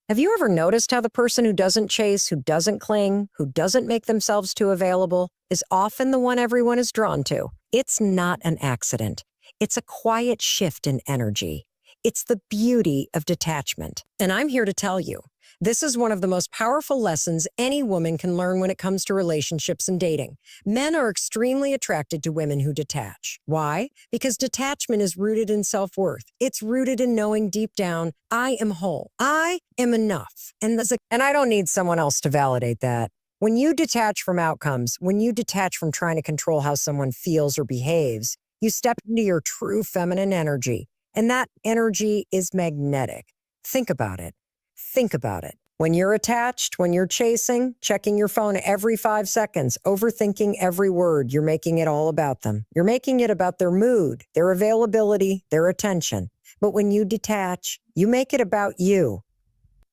Have you ever noticed how the person who doesn't chase, who doesn't cling, who doesn't make themselves too available is often the one everyone is drawn to? It's not an accident. It's a quiet shift in energy. It's the beauty of detachment. And I'm here to tell you, this is one of the most powerful lessons any woman can learn when it comes to relationships and dating. Men are extremely attracted to women who detach. Why? Because detachment is rooted in self-worth. It's rooted in knowing deep down, I am whole. I am enough. And I don't need someone else to validate that. When you detach from outcomes, when you detach from trying to control how someone feels or behaves, you step into your true feminine energy. And that energy is magnetic. Think about it. Think about it. When you're attached, when you're chasing, checking your phone every 5 seconds, overthinking every word, you're making it all about them. You're making it about their mood, their availability, their attention. But when you detach, you make it about you.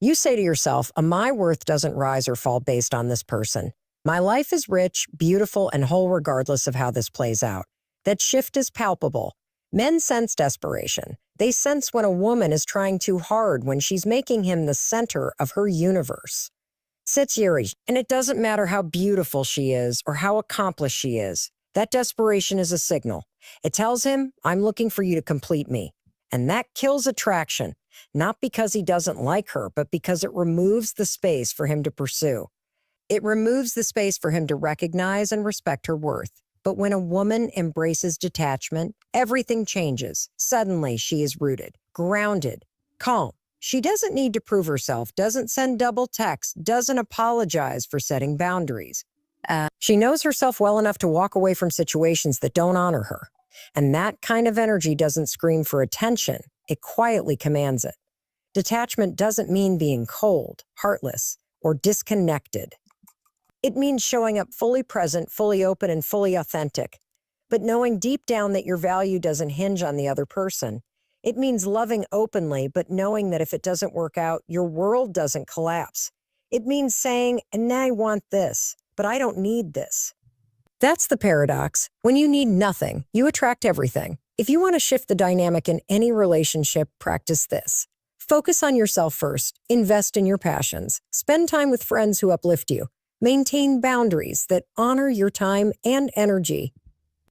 You say to yourself, my worth doesn't rise or fall based on this person. My life is rich, beautiful, and whole regardless of how this plays out. That shift is palpable. Men sense desperation. They sense when a woman is trying too hard, when she's making him the center of her universe. Yuri, and it doesn't matter how beautiful she is or how accomplished she is. That desperation is a signal. It tells him, I'm looking for you to complete me. And that kills attraction, not because he doesn't like her, but because it removes the space for him to pursue. It removes the space for him to recognize and respect her worth. But when a woman embraces detachment, everything changes. Suddenly, she is rooted, grounded, calm. She doesn't need to prove herself, doesn't send double texts, doesn't apologize for setting boundaries. She knows herself well enough to walk away from situations that don't honor her. And that kind of energy doesn't scream for attention. It quietly commands it. Detachment doesn't mean being cold, heartless, or disconnected. It means showing up fully present, fully open, and fully authentic, but knowing deep down that your value doesn't hinge on the other person. It means loving openly, but knowing that if it doesn't work out, your world doesn't collapse. It means saying, and I want this, but I don't need this. That's the paradox. When you need nothing, you attract everything. If you want to shift the dynamic in any relationship, practice this. Focus on yourself first. Invest in your passions. Spend time with friends who uplift you. Maintain boundaries that honor your time and energy.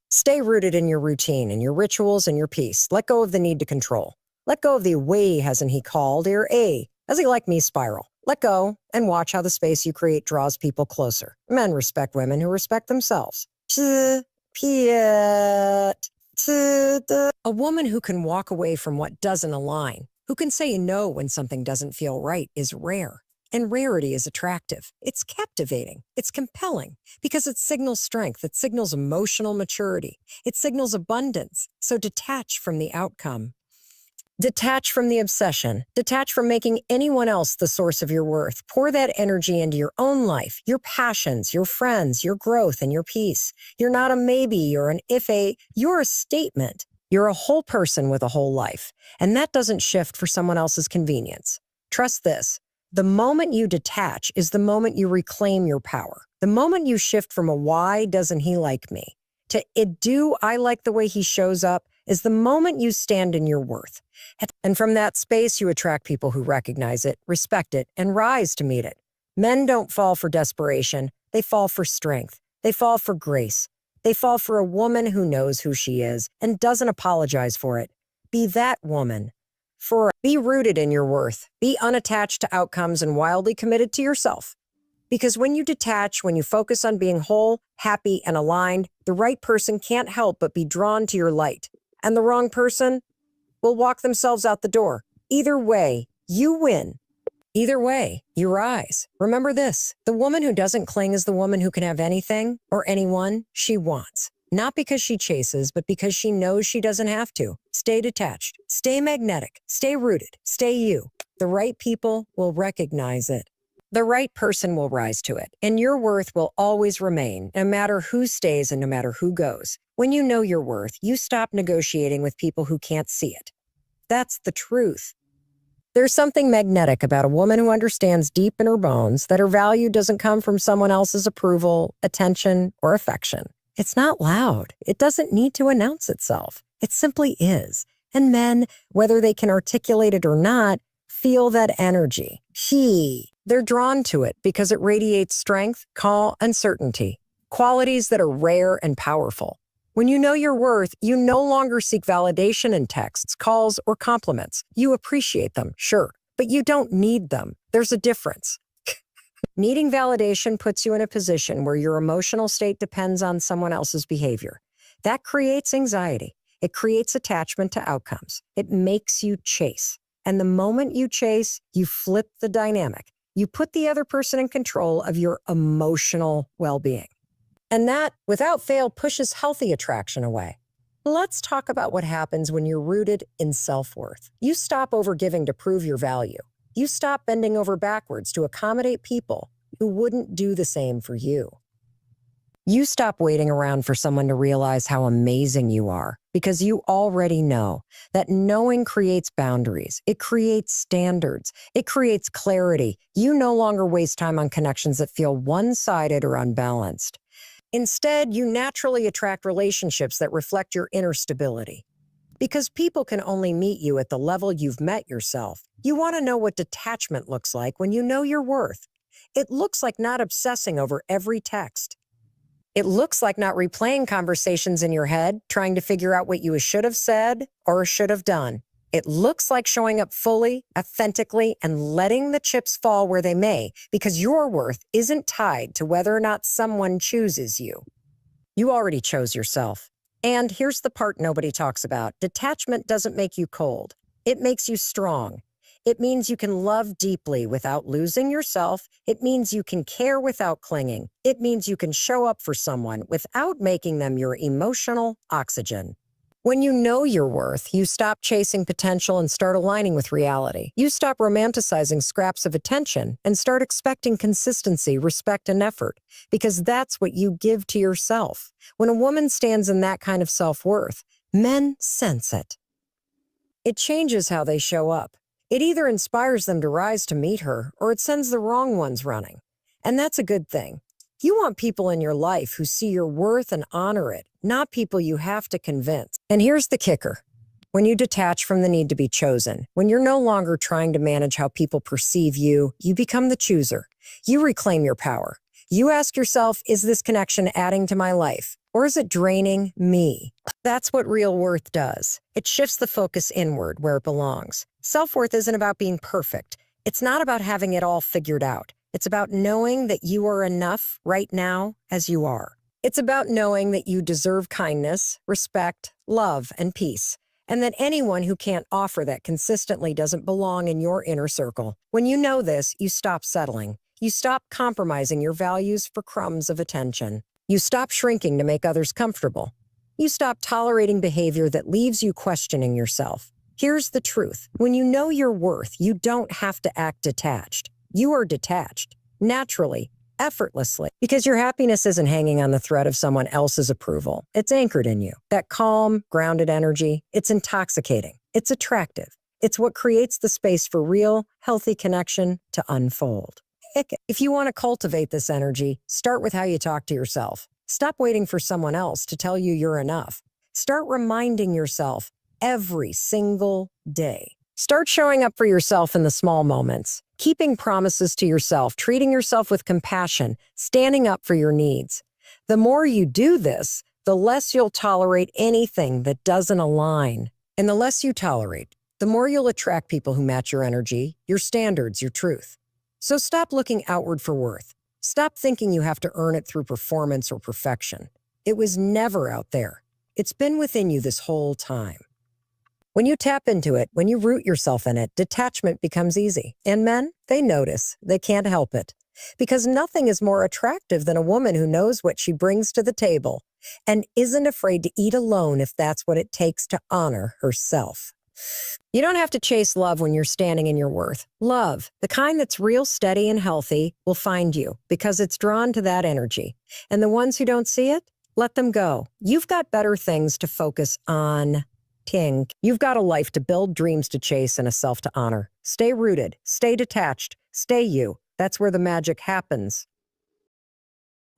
Stay rooted in your routine and your rituals and your peace. Let go of the need to control. Let go of the way hasn't he called or does he like me spiral. Let go and watch how the space you create draws people closer. Men respect women who respect themselves. A woman who can walk away from what doesn't align, who can say no when something doesn't feel right, is rare. And rarity is attractive. It's captivating. It's compelling because it signals strength. It signals emotional maturity. It signals abundance. So detach from the outcome. Detach from the obsession. Detach from making anyone else the source of your worth. Pour that energy into your own life, your passions, your friends, your growth, and your peace. You're not a maybe or an you're a statement. You're a whole person with a whole life. And that doesn't shift for someone else's convenience. Trust this. The moment you detach is the moment you reclaim your power. The moment you shift from a why doesn't he like me to do I like the way he shows up is the moment you stand in your worth. And from that space, you attract people who recognize it, respect it, and rise to meet it. Men don't fall for desperation. They fall for strength. They fall for grace. They fall for a woman who knows who she is and doesn't apologize for it. Be that woman. Be rooted in your worth. Be unattached to outcomes and wildly committed to yourself. Because when you detach, when you focus on being whole, happy, and aligned, the right person can't help but be drawn to your light. And the wrong person will walk themselves out the door. Either way, you win. Either way, you rise. Remember this, the woman who doesn't cling is the woman who can have anything or anyone she wants. Not because she chases, but because she knows she doesn't have to. Stay detached. Stay magnetic. Stay rooted. Stay you. The right people will recognize it. The right person will rise to it. And your worth will always remain, no matter who stays and no matter who goes. When you know your worth, you stop negotiating with people who can't see it. That's the truth. There's something magnetic about a woman who understands deep in her bones that her value doesn't come from someone else's approval, attention, or affection. It's not loud. It doesn't need to announce itself. It simply is. And men, whether they can articulate it or not, feel that energy. They're drawn to it because it radiates strength, calm, and certainty, qualities that are rare and powerful. When you know your worth, you no longer seek validation in texts, calls, or compliments. You appreciate them, sure, but you don't need them. There's a difference. Needing validation puts you in a position where your emotional state depends on someone else's behavior. That creates anxiety. It creates attachment to outcomes. It makes you chase. And the moment you chase, you flip the dynamic. You put the other person in control of your emotional well-being. And that, without fail, pushes healthy attraction away. Let's talk about what happens when you're rooted in self-worth. You stop overgiving to prove your value. You stop bending over backwards to accommodate people who wouldn't do the same for you. You stop waiting around for someone to realize how amazing you are, because you already know that knowing creates boundaries. It creates standards. It creates clarity. You no longer waste time on connections that feel one-sided or unbalanced. Instead, you naturally attract relationships that reflect your inner stability. Because people can only meet you at the level you've met yourself, you want to know what detachment looks like when you know your worth. It looks like not obsessing over every text. It looks like not replaying conversations in your head, trying to figure out what you should have said or should have done. It looks like showing up fully, authentically, and letting the chips fall where they may, because your worth isn't tied to whether or not someone chooses you. You already chose yourself. And here's the part nobody talks about. Detachment doesn't make you cold. It makes you strong. It means you can love deeply without losing yourself. It means you can care without clinging. It means you can show up for someone without making them your emotional oxygen. When you know your worth, you stop chasing potential and start aligning with reality. You stop romanticizing scraps of attention and start expecting consistency, respect, and effort, because that's what you give to yourself. When a woman stands in that kind of self-worth, men sense it. It changes how they show up. It either inspires them to rise to meet her, or it sends the wrong ones running. And that's a good thing. You want people in your life who see your worth and honor it, not people you have to convince. And here's the kicker. When you detach from the need to be chosen, when you're no longer trying to manage how people perceive you, you become the chooser. You reclaim your power. You ask yourself, is this connection adding to my life, or is it draining me? That's what real worth does. It shifts the focus inward where it belongs. Self-worth isn't about being perfect. It's not about having it all figured out. It's about knowing that you are enough right now as you are. It's about knowing that you deserve kindness, respect, love, and peace, and that anyone who can't offer that consistently doesn't belong in your inner circle. When you know this, you stop settling. You stop compromising your values for crumbs of attention. You stop shrinking to make others comfortable. You stop tolerating behavior that leaves you questioning yourself. Here's the truth. When you know your worth, you don't have to act detached. You are detached, naturally, effortlessly, because your happiness isn't hanging on the thread of someone else's approval. It's anchored in you. That calm, grounded energy, it's intoxicating. It's attractive. It's what creates the space for real, healthy connection to unfold. If you want to cultivate this energy, start with how you talk to yourself. Stop waiting for someone else to tell you you're enough. Start reminding yourself every single day. Start showing up for yourself in the small moments, keeping promises to yourself, treating yourself with compassion, standing up for your needs. The more you do this, the less you'll tolerate anything that doesn't align. And the less you tolerate, the more you'll attract people who match your energy, your standards, your truth. So stop looking outward for worth. Stop thinking you have to earn it through performance or perfection. It was never out there. It's been within you this whole time. When you tap into it, when you root yourself in it, detachment becomes easy. And men, they notice. They can't help it. Because nothing is more attractive than a woman who knows what she brings to the table and isn't afraid to eat alone if that's what it takes to honor herself. You don't have to chase love when you're standing in your worth. Love, the kind that's real, steady, and healthy, will find you because it's drawn to that energy. And the ones who don't see it, let them go. You've got better things to focus on. Tink. You've got a life to build, dreams to chase, and a self to honor. Stay rooted, stay detached, stay you. That's where the magic happens.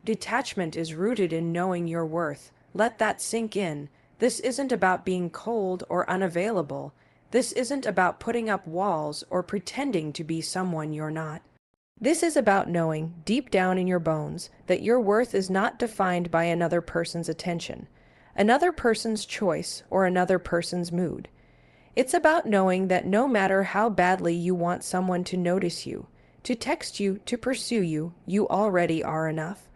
Detachment is rooted in knowing your worth. Let that sink in. This isn't about being cold or unavailable. This isn't about putting up walls or pretending to be someone you're not. This is about knowing deep down in your bones that your worth is not defined by another person's attention, another person's choice, or another person's mood. It's about knowing that no matter how badly you want someone to notice you, to text you, to pursue you, you already are enough.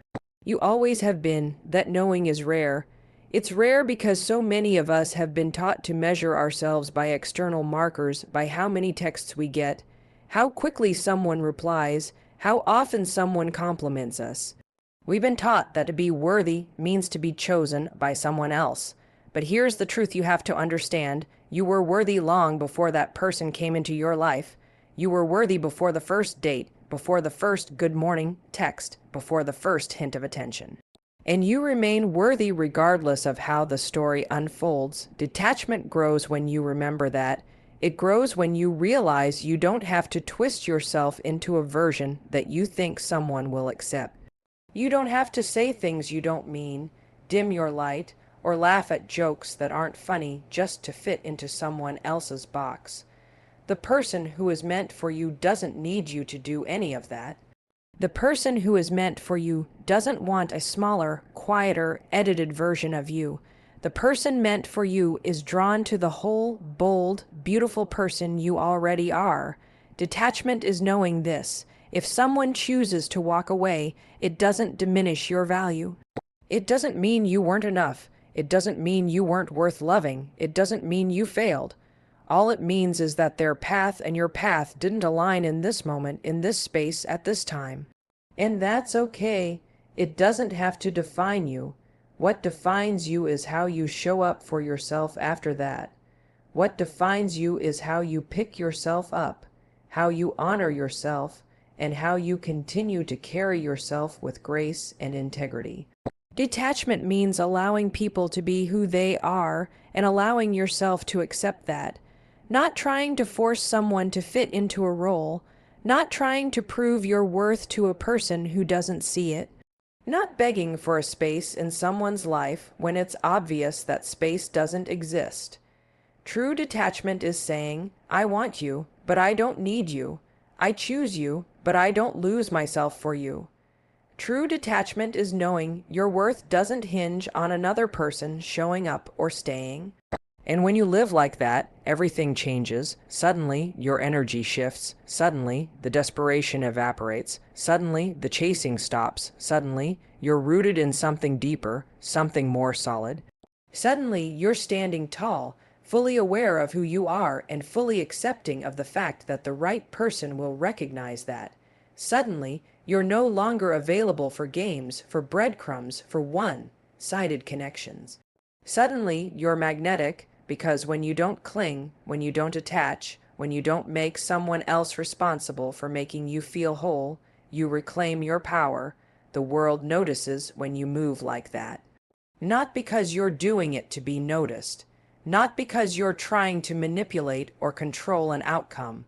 You always have been. That knowing is rare. It's rare because so many of us have been taught to measure ourselves by external markers, by how many texts we get, how quickly someone replies, how often someone compliments us. We've been taught that to be worthy means to be chosen by someone else. But here's the truth you have to understand. You were worthy long before that person came into your life. You were worthy before the first date, before the first good morning text, before the first hint of attention. And you remain worthy regardless of how the story unfolds. Detachment grows when you remember that. It grows when you realize you don't have to twist yourself into a version that you think someone will accept. You don't have to say things you don't mean, dim your light, or laugh at jokes that aren't funny just to fit into someone else's box. The person who is meant for you doesn't need you to do any of that. The person who is meant for you doesn't want a smaller, quieter, edited version of you. The person meant for you is drawn to the whole, bold, beautiful person you already are. Detachment is knowing this. If someone chooses to walk away, it doesn't diminish your value. It doesn't mean you weren't enough. It doesn't mean you weren't worth loving. It doesn't mean you failed. All it means is that their path and your path didn't align in this moment, in this space, at this time. And that's okay. It doesn't have to define you. What defines you is how you show up for yourself after that. What defines you is how you pick yourself up, how you honor yourself, and how you continue to carry yourself with grace and integrity. Detachment means allowing people to be who they are and allowing yourself to accept that. Not trying to force someone to fit into a role, not trying to prove your worth to a person who doesn't see it, not begging for a space in someone's life when it's obvious that space doesn't exist. True detachment is saying, I want you, but I don't need you. I choose you, but I don't lose myself for you. True detachment is knowing your worth doesn't hinge on another person showing up or staying. And when you live like that, everything changes. Suddenly, your energy shifts. Suddenly, the desperation evaporates. Suddenly, the chasing stops. Suddenly, you're rooted in something deeper, something more solid. Suddenly, you're standing tall, fully aware of who you are and fully accepting of the fact that the right person will recognize that. Suddenly, you're no longer available for games, for breadcrumbs, for one-sided connections. Suddenly, you're magnetic, because when you don't cling, when you don't attach, when you don't make someone else responsible for making you feel whole, you reclaim your power. The world notices when you move like that. Not because you're doing it to be noticed, not because you're trying to manipulate or control an outcome,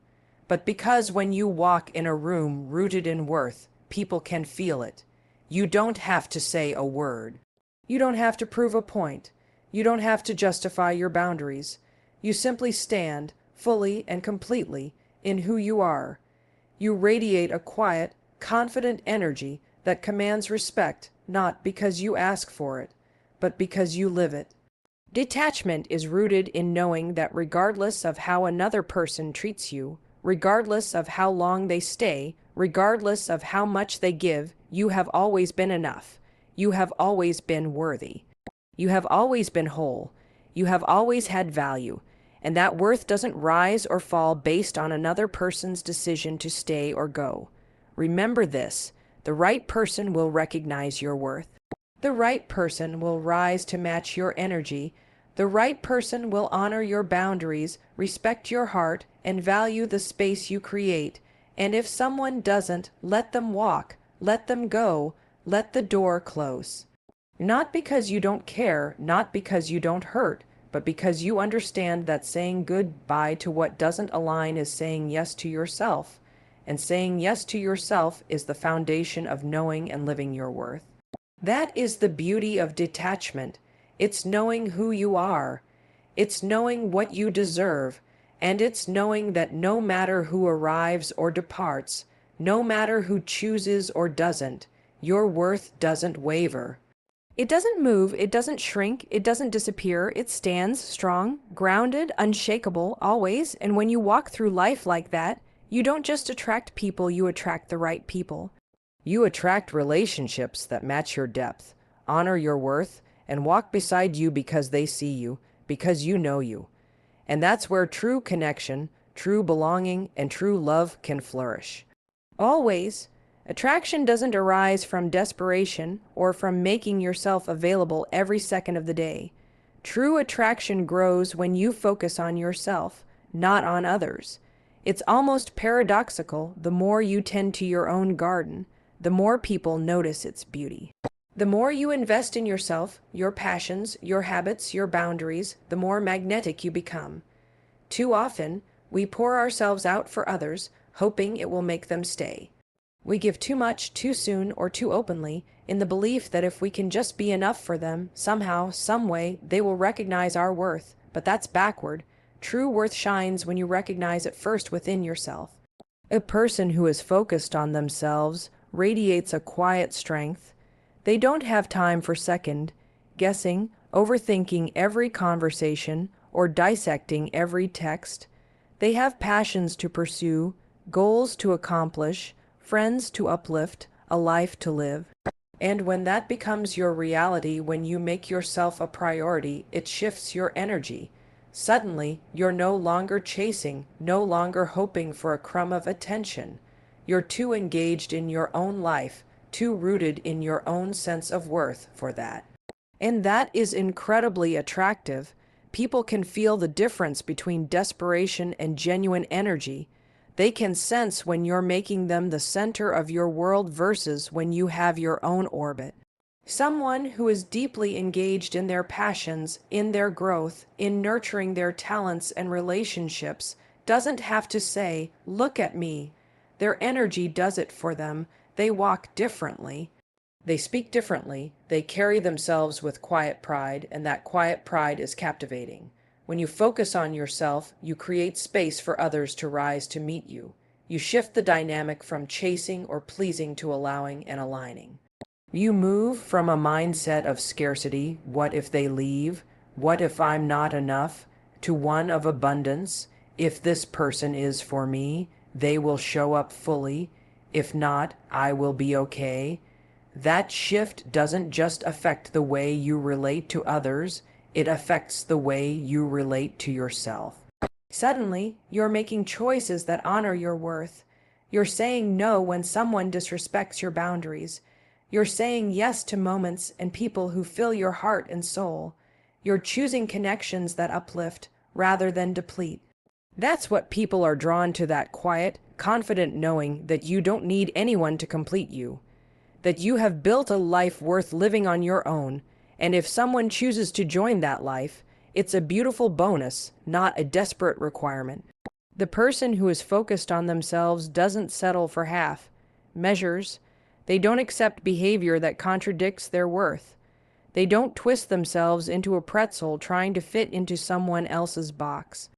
but because when you walk in a room rooted in worth, people can feel it. You don't have to say a word. You don't have to prove a point. You don't have to justify your boundaries. You simply stand, fully and completely, in who you are. You radiate a quiet, confident energy that commands respect, not because you ask for it, but because you live it. Detachment is rooted in knowing that regardless of how another person treats you, regardless of how long they stay, regardless of how much they give, you have always been enough. You have always been worthy. You have always been whole. You have always had value, and that worth doesn't rise or fall based on another person's decision to stay or go. Remember this, the right person will recognize your worth. The right person will rise to match your energy. The right person will honor your boundaries, respect your heart, and value the space you create. And if someone doesn't, let them walk, let them go, let the door close. Not because you don't care, not because you don't hurt, but because you understand that saying goodbye to what doesn't align is saying yes to yourself. And saying yes to yourself is the foundation of knowing and living your worth. That is the beauty of detachment. It's knowing who you are. It's knowing what you deserve. And it's knowing that no matter who arrives or departs, no matter who chooses or doesn't, your worth doesn't waver. It doesn't move, it doesn't shrink, it doesn't disappear. It stands strong, grounded, unshakable, always. And when you walk through life like that, you don't just attract people, you attract the right people. You attract relationships that match your depth, honor your worth, and walk beside you because they see you, because you know you. And that's where true connection, true belonging, and true love can flourish. Always, attraction doesn't arise from desperation or from making yourself available every second of the day. True attraction grows when you focus on yourself, not on others. It's almost paradoxical. The more you tend to your own garden, the more people notice its beauty. The more you invest in yourself, your passions, your habits, your boundaries, the more magnetic you become. Too often, we pour ourselves out for others, hoping it will make them stay. We give too much, too soon, or too openly, in the belief that if we can just be enough for them, somehow, some way, they will recognize our worth. But that's backward. True worth shines when you recognize it first within yourself. A person who is focused on themselves radiates a quiet strength. They don't have time for second guessing, overthinking every conversation, or dissecting every text. They have passions to pursue, goals to accomplish, friends to uplift, a life to live. And when that becomes your reality, when you make yourself a priority, it shifts your energy. Suddenly, you're no longer chasing, no longer hoping for a crumb of attention. You're too engaged in your own life, too rooted in your own sense of worth for that. And that is incredibly attractive. People can feel the difference between desperation and genuine energy. They can sense when you're making them the center of your world versus when you have your own orbit. Someone who is deeply engaged in their passions, in their growth, in nurturing their talents and relationships, doesn't have to say, "Look at me." Their energy does it for them. They walk differently. They speak differently. They carry themselves with quiet pride, and that quiet pride is captivating. When you focus on yourself, you create space for others to rise to meet you. You shift the dynamic from chasing or pleasing to allowing and aligning. You move from a mindset of scarcity, what if they leave, what if I'm not enough, to one of abundance. If this person is for me, they will show up fully. If not, I will be okay. That shift doesn't just affect the way you relate to others, it affects the way you relate to yourself. Suddenly, you're making choices that honor your worth. You're saying no when someone disrespects your boundaries. You're saying yes to moments and people who fill your heart and soul. You're choosing connections that uplift rather than deplete. That's what people are drawn to, that quiet, confident knowing that you don't need anyone to complete you, that you have built a life worth living on your own, and if someone chooses to join that life, it's a beautiful bonus, not a desperate requirement. The person who is focused on themselves doesn't settle for half measures. They don't accept behavior that contradicts their worth. They don't twist themselves into a pretzel trying to fit into someone else's box.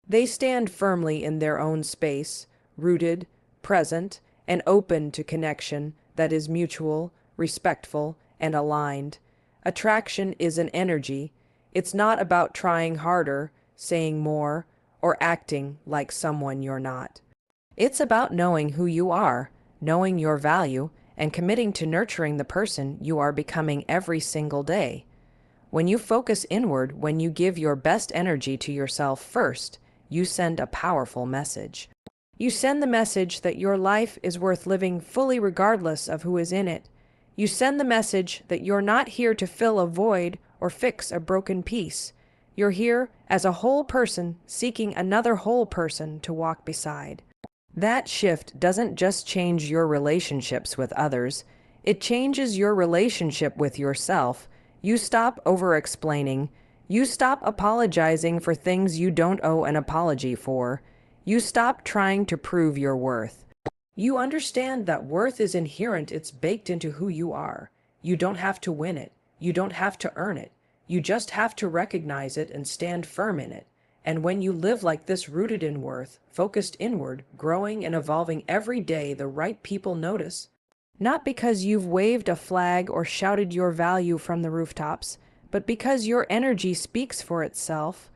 They stand firmly in their own space, rooted, present, and open to connection that is mutual, respectful, and aligned. Attraction is an energy. It's not about trying harder, saying more, or acting like someone you're not. It's about knowing who you are, knowing your value, and committing to nurturing the person you are becoming every single day. When you focus inward, when you give your best energy to yourself first, you send a powerful message. You send the message that your life is worth living fully regardless of who is in it. You send the message that you're not here to fill a void or fix a broken piece. You're here as a whole person seeking another whole person to walk beside. That shift doesn't just change your relationships with others, it changes your relationship with yourself. You stop over-explaining. You stop apologizing for things you don't owe an apology for. You stop trying to prove your worth. You understand that worth is inherent, it's baked into who you are. You don't have to win it. You don't have to earn it. You just have to recognize it and stand firm in it. And when you live like this, rooted in worth, focused inward, growing and evolving every day, the right people notice. Not because you've waved a flag or shouted your value from the rooftops, but because your energy speaks for itself.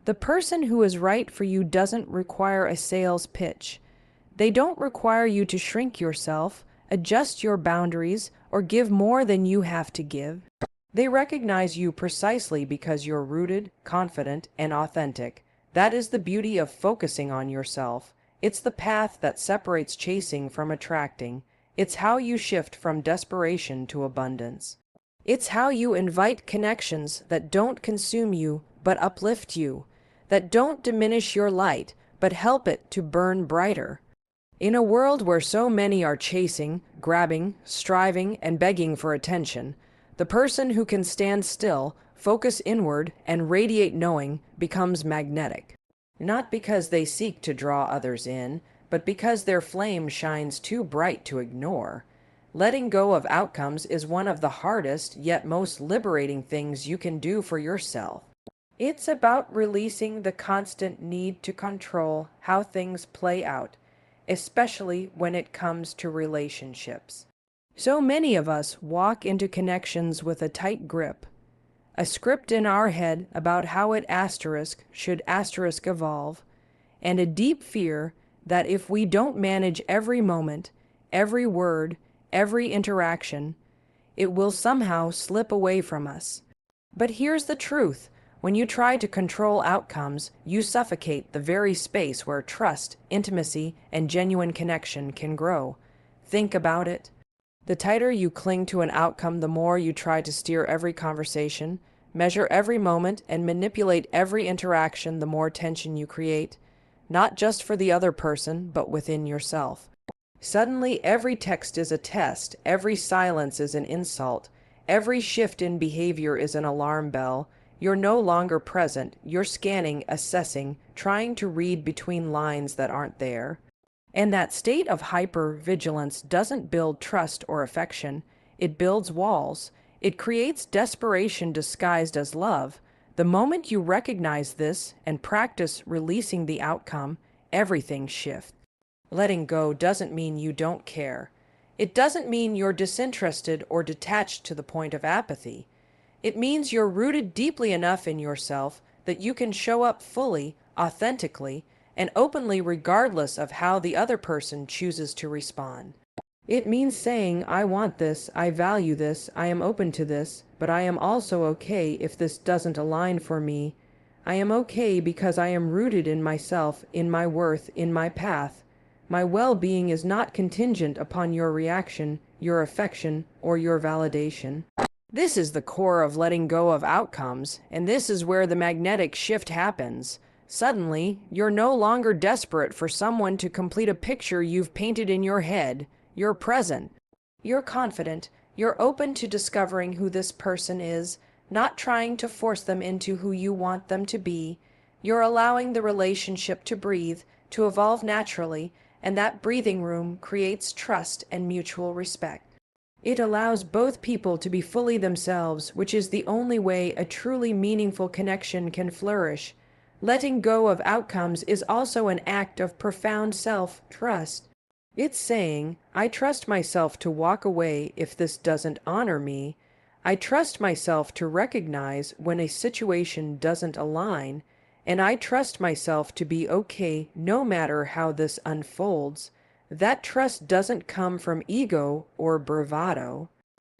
The person who is right for you doesn't require a sales pitch. They don't require you to shrink yourself, adjust your boundaries, or give more than you have to give. They recognize you precisely because you're rooted, confident, and authentic. That is the beauty of focusing on yourself. It's the path that separates chasing from attracting. It's how you shift from desperation to abundance. It's how you invite connections that don't consume you, but uplift you, that don't diminish your light, but help it to burn brighter. In a world where so many are chasing, grabbing, striving, and begging for attention, the person who can stand still, focus inward, and radiate knowing becomes magnetic. Not because they seek to draw others in, but because their flame shines too bright to ignore. Letting go of outcomes is one of the hardest yet most liberating things you can do for yourself. It's about releasing the constant need to control how things play out, especially when it comes to relationships. So many of us walk into connections with a tight grip, a script in our head about how it should evolve, and a deep fear that if we don't manage every moment, every word, every interaction, it will somehow slip away from us. But here's the truth. When you try to control outcomes, you suffocate the very space where trust, intimacy, and genuine connection can grow. Think about it. The tighter you cling to an outcome, the more you try to steer every conversation, measure every moment, and manipulate every interaction, the more tension you create, not just for the other person, but within yourself. Suddenly, every text is a test, every silence is an insult, every shift in behavior is an alarm bell. You're no longer present, you're scanning, assessing, trying to read between lines that aren't there. And that state of hyper-vigilance doesn't build trust or affection, it builds walls. It creates desperation disguised as love. The moment you recognize this and practice releasing the outcome, everything shifts. Letting go doesn't mean you don't care. It doesn't mean you're disinterested or detached to the point of apathy. It means you're rooted deeply enough in yourself that you can show up fully, authentically, and openly regardless of how the other person chooses to respond. It means saying, I want this, I value this, I am open to this, but I am also okay if this doesn't align for me. I am okay because I am rooted in myself, in my worth, in my path. My well-being is not contingent upon your reaction, your affection, or your validation. This is the core of letting go of outcomes, and this is where the magnetic shift happens. Suddenly, you're no longer desperate for someone to complete a picture you've painted in your head. You're present. You're confident. You're open to discovering who this person is, not trying to force them into who you want them to be. You're allowing the relationship to breathe, to evolve naturally, and that breathing room creates trust and mutual respect. It allows both people to be fully themselves, which is the only way a truly meaningful connection can flourish. Letting go of outcomes is also an act of profound self-trust. It's saying, I trust myself to walk away if this doesn't honor me. I trust myself to recognize when a situation doesn't align, and I trust myself to be okay no matter how this unfolds. That trust doesn't come from ego or bravado.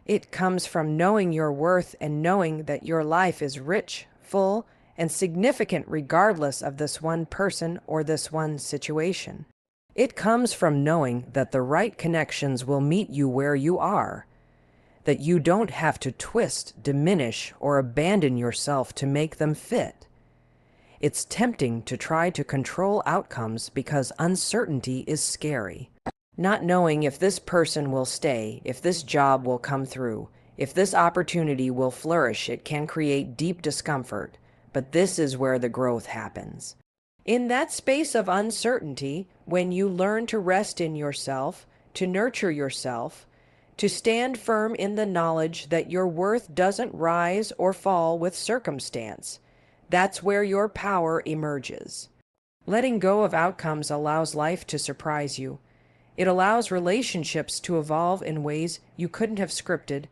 It comes from knowing your worth and knowing that your life is rich, full, and significant regardless of this one person or this one situation. It comes from knowing that the right connections will meet you where you are, that you don't have to twist, diminish, or abandon yourself to make them fit. It's tempting to try to control outcomes because uncertainty is scary. Not knowing if this person will stay, if this job will come through, if this opportunity will flourish, it can create deep discomfort. But this is where the growth happens. In that space of uncertainty, when you learn to rest in yourself, to nurture yourself, to stand firm in the knowledge that your worth doesn't rise or fall with circumstance, That's where your power emerges. Letting go of outcomes allows life to surprise you. It allows relationships to evolve in ways you couldn't have scripted,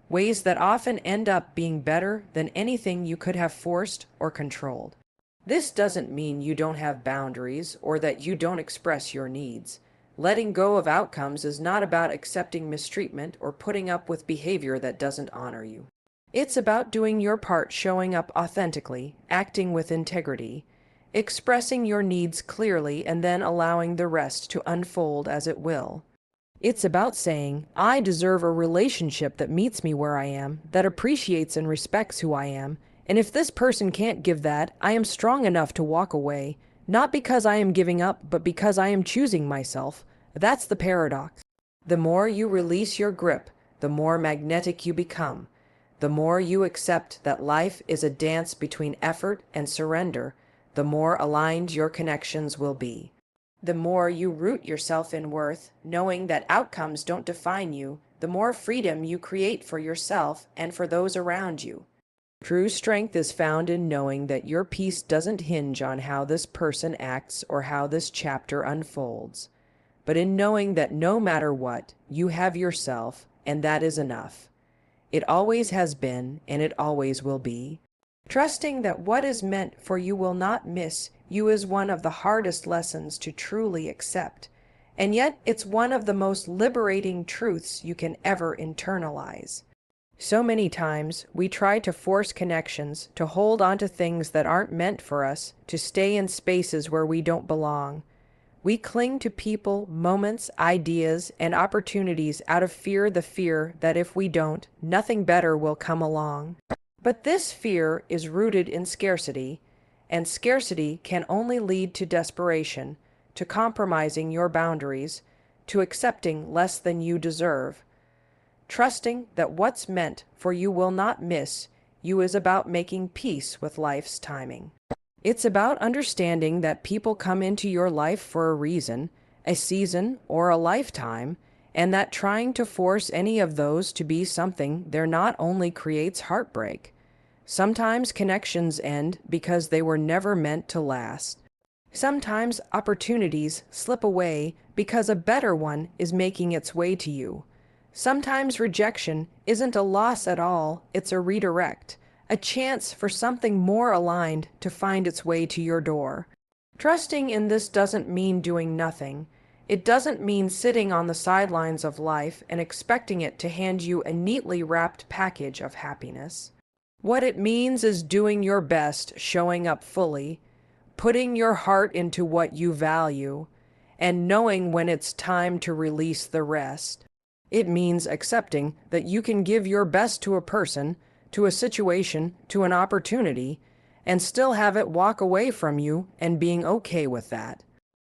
ways that often end up being better than anything you could have forced or controlled. This doesn't mean you don't have boundaries or that you don't express your needs. Letting go of outcomes is not about accepting mistreatment or putting up with behavior that doesn't honor you. It's about doing your part, showing up authentically, acting with integrity, expressing your needs clearly, and then allowing the rest to unfold as it will. It's about saying, I deserve a relationship that meets me where I am, that appreciates and respects who I am, and if this person can't give that, I am strong enough to walk away, not because I am giving up, but because I am choosing myself. That's the paradox. The more you release your grip, the more magnetic you become. The more you accept that life is a dance between effort and surrender, the more aligned your connections will be. The more you root yourself in worth, knowing that outcomes don't define you, the more freedom you create for yourself and for those around you. True strength is found in knowing that your peace doesn't hinge on how this person acts or how this chapter unfolds, but in knowing that no matter what, you have yourself, and that is enough. It always has been, and it always will be. Trusting that what is meant for you will not miss you is one of the hardest lessons to truly accept, and yet it's one of the most liberating truths you can ever internalize. So many times we try to force connections, to hold on to things that aren't meant for us, to stay in spaces where we don't belong. We cling to people, moments, ideas, and opportunities out of the fear that if we don't, nothing better will come along. But this fear is rooted in scarcity, and scarcity can only lead to desperation, to compromising your boundaries, to accepting less than you deserve. Trusting that what's meant for you will not miss you is about making peace with life's timing. It's about understanding that people come into your life for a reason, a season, or a lifetime, and that trying to force any of those to be something they're not only creates heartbreak. Sometimes connections end because they were never meant to last. Sometimes opportunities slip away because a better one is making its way to you. Sometimes rejection isn't a loss at all, it's a redirect. A chance for something more aligned to find its way to your door. Trusting in this doesn't mean doing nothing. It doesn't mean sitting on the sidelines of life and expecting it to hand you a neatly wrapped package of happiness. What it means is doing your best, showing up fully, putting your heart into what you value, and knowing when it's time to release the rest. It means accepting that you can give your best to a person, to a situation, to an opportunity, and still have it walk away from you and being okay with that.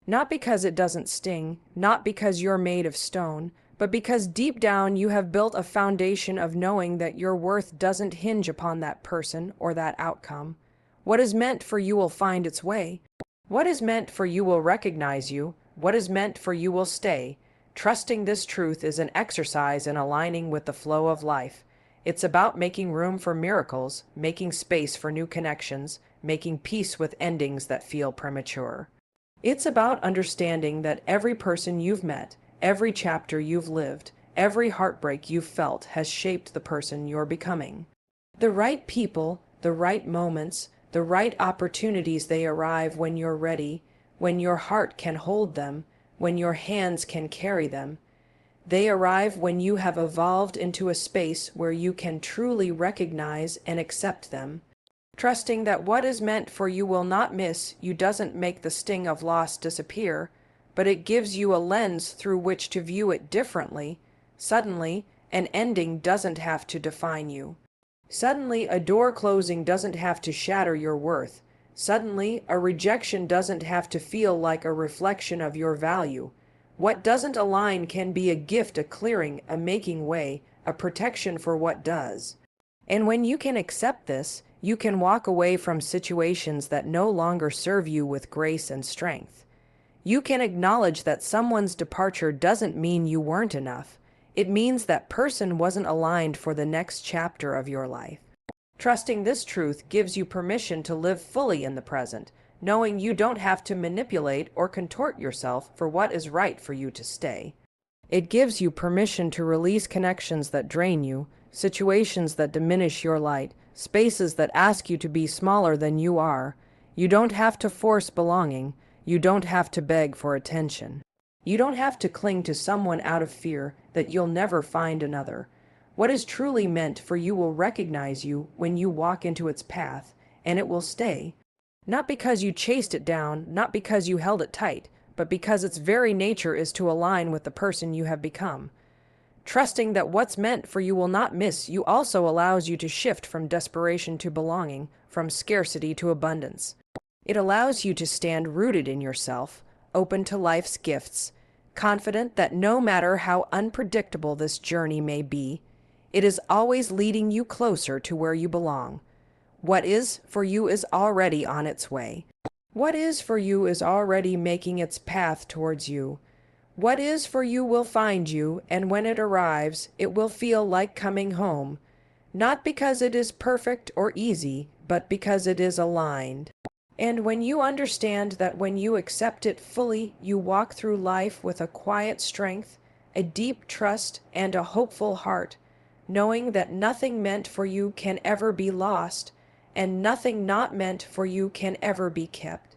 Not because it doesn't sting, not because you're made of stone, but because deep down you have built a foundation of knowing that your worth doesn't hinge upon that person or that outcome. What is meant for you will find its way. What is meant for you will recognize you. What is meant for you will stay. Trusting this truth is an exercise in aligning with the flow of life. It's about making room for miracles, making space for new connections, making peace with endings that feel premature. It's about understanding that every person you've met, every chapter you've lived, every heartbreak you've felt has shaped the person you're becoming. The right people, the right moments, the right opportunities, they arrive when you're ready, when your heart can hold them, when your hands can carry them. They arrive when you have evolved into a space where you can truly recognize and accept them. Trusting that what is meant for you will not miss you doesn't make the sting of loss disappear, but it gives you a lens through which to view it differently. Suddenly, an ending doesn't have to define you. Suddenly, a door closing doesn't have to shatter your worth. Suddenly, a rejection doesn't have to feel like a reflection of your value. What doesn't align can be a gift, a clearing, a making way, a protection for what does. And when you can accept this, you can walk away from situations that no longer serve you with grace and strength. You can acknowledge that someone's departure doesn't mean you weren't enough. It means that person wasn't aligned for the next chapter of your life. Trusting this truth gives you permission to live fully in the present, knowing you don't have to manipulate or contort yourself for what is right for you to stay. It gives you permission to release connections that drain you, situations that diminish your light, spaces that ask you to be smaller than you are. You don't have to force belonging. You don't have to beg for attention. You don't have to cling to someone out of fear that you'll never find another. What is truly meant for you will recognize you when you walk into its path, and it will stay. Not because you chased it down, not because you held it tight, but because its very nature is to align with the person you have become. Trusting that what's meant for you will not miss you also allows you to shift from desperation to belonging, from scarcity to abundance. It allows you to stand rooted in yourself, open to life's gifts, confident that no matter how unpredictable this journey may be, it is always leading you closer to where you belong. What is for you is already on its way. What is for you is already making its path towards you. What is for you will find you, and when it arrives, it will feel like coming home, not because it is perfect or easy, but because it is aligned. And when you understand that when you accept it fully, you walk through life with a quiet strength, a deep trust, and a hopeful heart, knowing that nothing meant for you can ever be lost, and nothing not meant for you can ever be kept.